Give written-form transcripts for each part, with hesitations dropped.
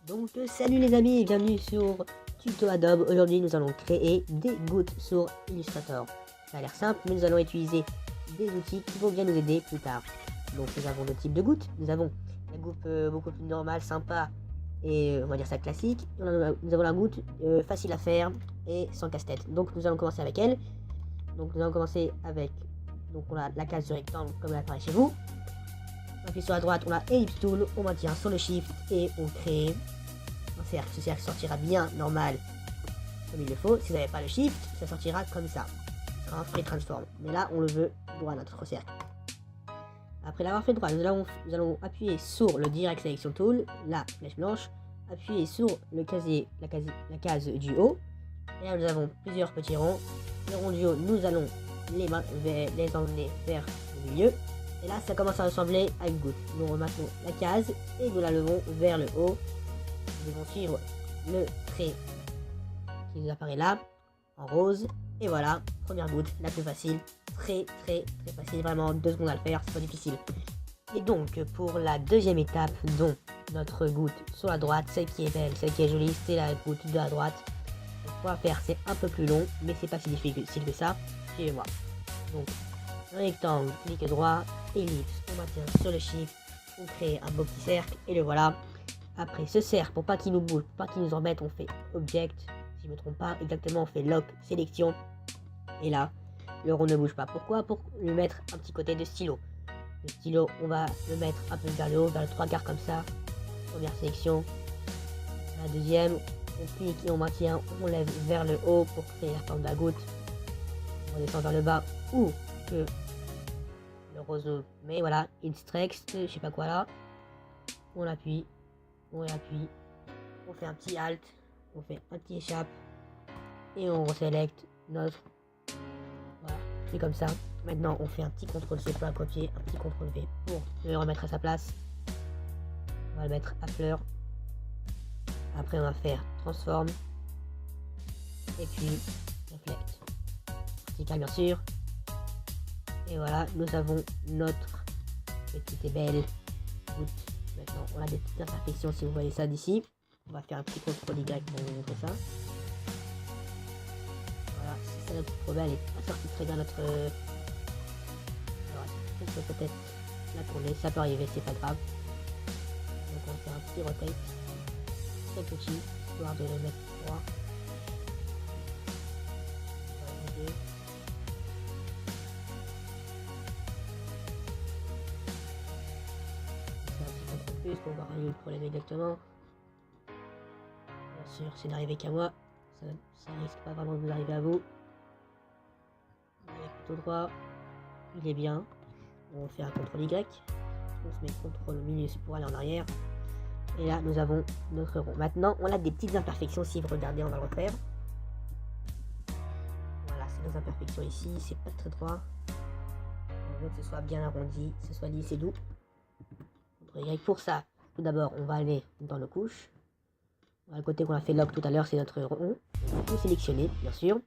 Donc salut les amis et bienvenue sur Tuto Adobe. Aujourd'hui nous allons créer des gouttes sur Illustrator. Ça a l'air simple mais nous allons utiliser des outils qui vont bien nous aider plus tard. Donc nous avons deux types de gouttes. Nous avons la goutte beaucoup plus normale, sympa et on va dire ça classique. Nous avons la goutte facile à faire et sans casse-tête. Donc nous allons commencer avec elle. Donc nous allons commencer avec on a la case du rectangle comme elle apparaît chez vous. On appuie sur la droite, on a Ellipse Tool, on maintient sur le Shift et on crée un cercle. Ce cercle sortira bien normal comme il le faut. Si vous n'avez pas le Shift, ça sortira comme ça. Ce sera un free transform. Mais là, on le veut droit notre cercle. Après l'avoir fait droit, nous allons appuyer sur le Direct Selection Tool, la flèche blanche, appuyer sur le casier, la case du haut. Et là, nous avons plusieurs petits ronds. Les ronds du haut, nous allons les emmener vers le milieu. Et là, ça commence à ressembler à une goutte. Nous remettons la case et nous la levons vers le haut. Nous devons suivre le trait qui nous apparaît là, en rose. Et voilà, première goutte, la plus facile. Très facile, vraiment 2 secondes à le faire, c'est pas difficile. Et donc, pour la deuxième étape, dont notre goutte sur la droite, celle qui est belle, celle qui est jolie, c'est la goutte de la droite. Donc, pour la faire, c'est un peu plus long, mais c'est pas si difficile que ça. Suivez-moi. Donc, rectangle, clic droit, ellipse, on maintient sur le Shift, on crée un beau petit cercle et le voilà. Après ce cercle, pour pas qu'il nous bouge, pour pas qu'il nous embête, on fait Object, si je me trompe pas, exactement, on fait Lock, sélection, et là, le rond ne bouge pas. Pourquoi? Pour lui mettre un petit côté de stylo. Le stylo, on va le mettre un peu vers le haut, vers le 3/4 comme ça. Première sélection. La deuxième, on clique et on maintient, on lève vers le haut pour créer la forme de la goutte. On redescend vers le bas ou que le roseau, mais voilà, Instrex, je sais pas quoi là. On appuie, on réappuie, on fait un petit Alt, on fait un petit échappe et on resélecte notre. Voilà, c'est comme ça. Maintenant, on fait un petit CTRL-C pour la copier, un petit CTRL-V pour le remettre à sa place. On va le mettre à fleur. Après, on va faire Transform et puis Reflect. Vertical, bien sûr. Et voilà, nous avons notre petite et belle goutte. Maintenant, on a des petites imperfections si vous voyez ça d'ici. On va faire un petit CTRL Y pour vous montrer ça. Voilà, c'est ça notre trop belle. Elle est pas sortie très bien notre. Alors, peut-être la tourner, ça peut arriver, c'est pas grave. Donc, on va faire un petit rotate. Très petit, histoire de le mettre droit. Plus pour voir le problème exactement. Bien sûr, c'est n'arrivé qu'à moi, ça risque pas vraiment de vous arriver à vous. Il est plutôt droit, il est bien. On fait un CTRL Y, on se met CTRL minus pour aller en arrière. Et là, nous avons notre rond. Maintenant, on a des petites imperfections. Si vous regardez, on va le refaire. Voilà, c'est nos imperfections ici. C'est pas très droit. On veut que ce soit bien arrondi, que ce soit lisse et doux. Pour ça, tout d'abord, on va aller dans nos couches. Le côté qu'on a fait lock tout à l'heure, c'est notre rond. On va tout sélectionner, bien sûr.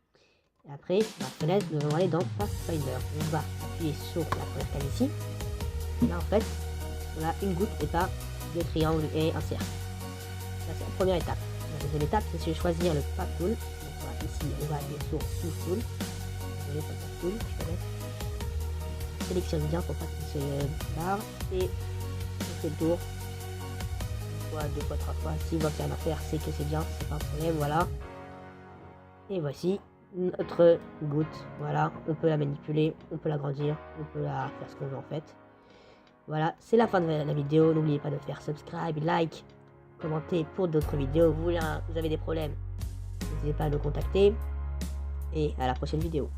Et après, la fenêtre, nous allons aller dans Pathfinder. On va appuyer sur la première case ici. Là, en fait, on a une goutte et pas deux triangles et un cercle. Ça, c'est la première étape. La deuxième étape, c'est de choisir le Path Tool. Donc, voilà, ici, on va aller sur Tools Tool. Désolé, pas Path Tool, je peux mettre. Sélectionne bien pour pas qu'il se barre. Et on fait le tour. Une fois, deux fois, trois fois. Si on voit qu'il y a rien à faire, c'est que c'est bien, c'est pas un problème, voilà. Et voici notre goutte. Voilà, on peut la manipuler, on peut l'agrandir, on peut la faire ce qu'on veut en fait. Voilà, c'est la fin de la vidéo. N'oubliez pas de faire subscribe, like, commenter pour d'autres vidéos. Vous avez des problèmes, n'hésitez pas à nous contacter. Et à la prochaine vidéo.